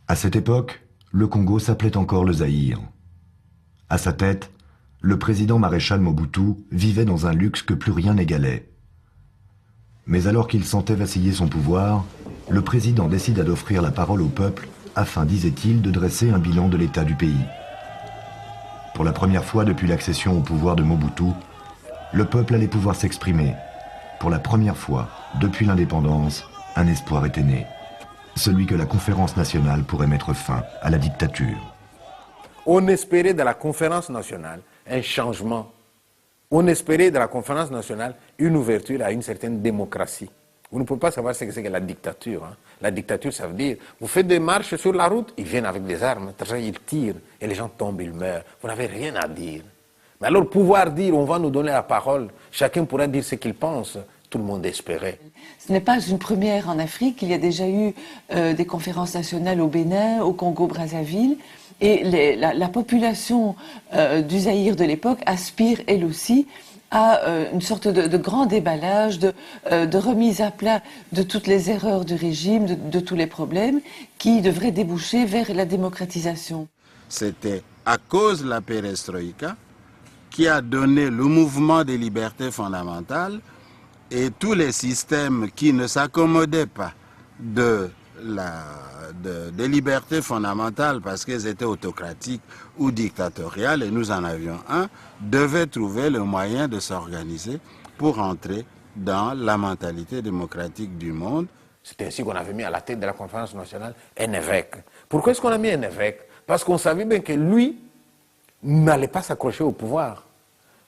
À cette époque, le Congo s'appelait encore le Zaïre. À sa tête, le président maréchal Mobutu vivait dans un luxe que plus rien n'égalait. Mais alors qu'il sentait vaciller son pouvoir, le président décida d'offrir la parole au peuple afin, disait-il, de dresser un bilan de l'état du pays. Pour la première fois depuis l'accession au pouvoir de Mobutu, le peuple allait pouvoir s'exprimer. Pour la première fois depuis l'indépendance, un espoir était né. Celui que la conférence nationale pourrait mettre fin à la dictature. On espérait de la conférence nationale un changement. On espérait de la conférence nationale une ouverture à une certaine démocratie. Vous ne pouvez pas savoir ce que c'est que la dictature. Hein. La dictature, ça veut dire, vous faites des marches sur la route, ils viennent avec des armes, ils tirent, et les gens tombent, ils meurent. Vous n'avez rien à dire. Mais alors, pouvoir dire, on va nous donner la parole, chacun pourra dire ce qu'il pense, tout le monde espérait. Ce n'est pas une première en Afrique, il y a déjà eu des conférences nationales au Bénin, au Congo-Brazzaville, et la population du Zaïre de l'époque aspire, elle aussi, à une sorte de grand déballage, de remise à plat de toutes les erreurs du régime, de tous les problèmes, qui devraient déboucher vers la démocratisation. C'était à cause de la perestroïka qui a donné le mouvement des libertés fondamentales et tous les systèmes qui ne s'accommodaient pas des libertés fondamentales parce qu'elles étaient autocratiques ou dictatoriales, et nous en avions un, devaient trouver le moyen de s'organiser pour entrer dans la mentalité démocratique du monde. C'est ainsi qu'on avait mis à la tête de la conférence nationale un évêque. Pourquoi est-ce qu'on a mis un évêque? Parce qu'on savait bien que lui n'allait pas s'accrocher au pouvoir.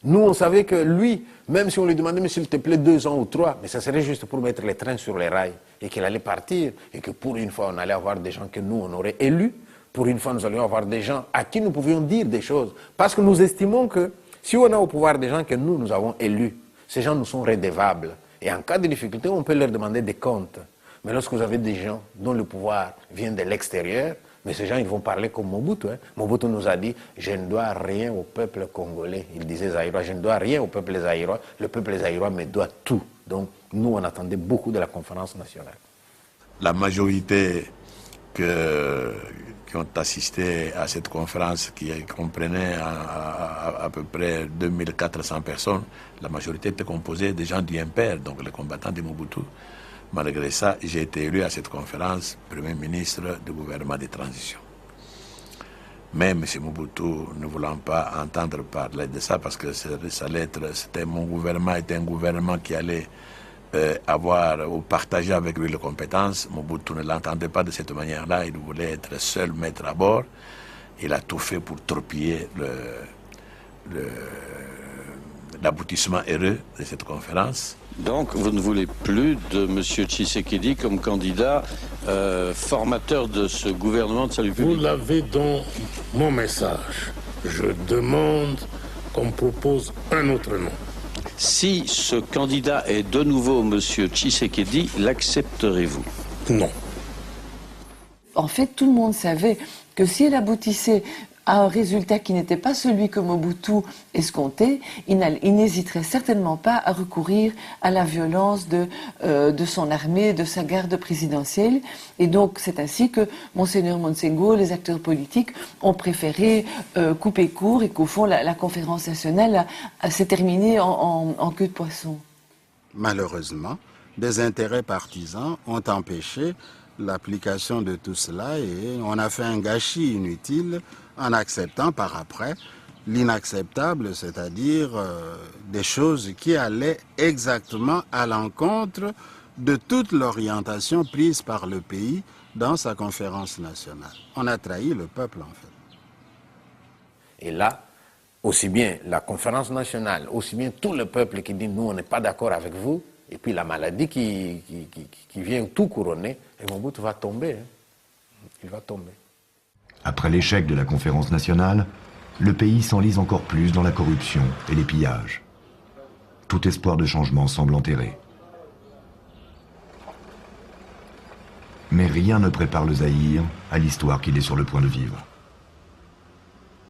Nous, on savait que lui, même si on lui demandait, mais s'il te plaît, 2 ans ou 3, mais ça serait juste pour mettre les trains sur les rails, et qu'il allait partir, et que pour une fois, on allait avoir des gens que nous, on aurait élus. Pour une fois, nous allions avoir des gens à qui nous pouvions dire des choses. Parce que nous estimons que si on a au pouvoir des gens que nous, nous avons élus, ces gens nous sont redevables. Et en cas de difficulté, on peut leur demander des comptes. Mais lorsque vous avez des gens dont le pouvoir vient de l'extérieur, mais ces gens, ils vont parler comme Mobutu. Hein. Mobutu nous a dit, je ne dois rien au peuple congolais. Il disait zaïrois, je ne dois rien au peuple zaïrois. Le peuple zaïrois me doit tout. Donc, nous, on attendait beaucoup de la conférence nationale. La majorité qui ont assisté à cette conférence, qui comprenait à peu près 2400 personnes, la majorité était composée des gens du MPR, donc les combattants de Mobutu. Malgré ça, j'ai été élu à cette conférence Premier ministre du gouvernement de transition. Mais M. Mobutu, ne voulant pas entendre parler de ça, parce que mon gouvernement était un gouvernement qui allait avoir ou partager avec lui les compétences, Mobutu ne l'entendait pas de cette manière-là, il voulait être seul maître à bord. Il a tout fait pour torpiller l'aboutissement heureux de cette conférence. Donc vous ne voulez plus de M. Tshisekedi comme candidat formateur de ce gouvernement de salut public? Vous l'avez dans mon message. Je demande qu'on propose un autre nom. Si ce candidat est de nouveau M. Tshisekedi, l'accepterez-vous? Non. En fait, tout le monde savait que si elle aboutissait à un résultat qui n'était pas celui que Mobutu escomptait, il n'hésiterait certainement pas à recourir à la violence de son armée, de sa garde présidentielle. Et donc, c'est ainsi que Monseigneur Monsengo, les acteurs politiques, ont préféré couper court et qu'au fond, la conférence nationale s'est terminée en queue de poisson. Malheureusement, des intérêts partisans ont empêché l'application de tout cela et on a fait un gâchis inutile en acceptant par après l'inacceptable, c'est-à-dire des choses qui allaient exactement à l'encontre de toute l'orientation prise par le pays dans sa conférence nationale. On a trahi le peuple en fait. Et là, aussi bien la conférence nationale, aussi bien tout le peuple qui dit nous on n'est pas d'accord avec vous, et puis la maladie qui vient tout couronner, et Mobutu va tomber. Hein. Il va tomber. Après l'échec de la conférence nationale, le pays s'enlise encore plus dans la corruption et les pillages. Tout espoir de changement semble enterré. Mais rien ne prépare le Zaïre à l'histoire qu'il est sur le point de vivre.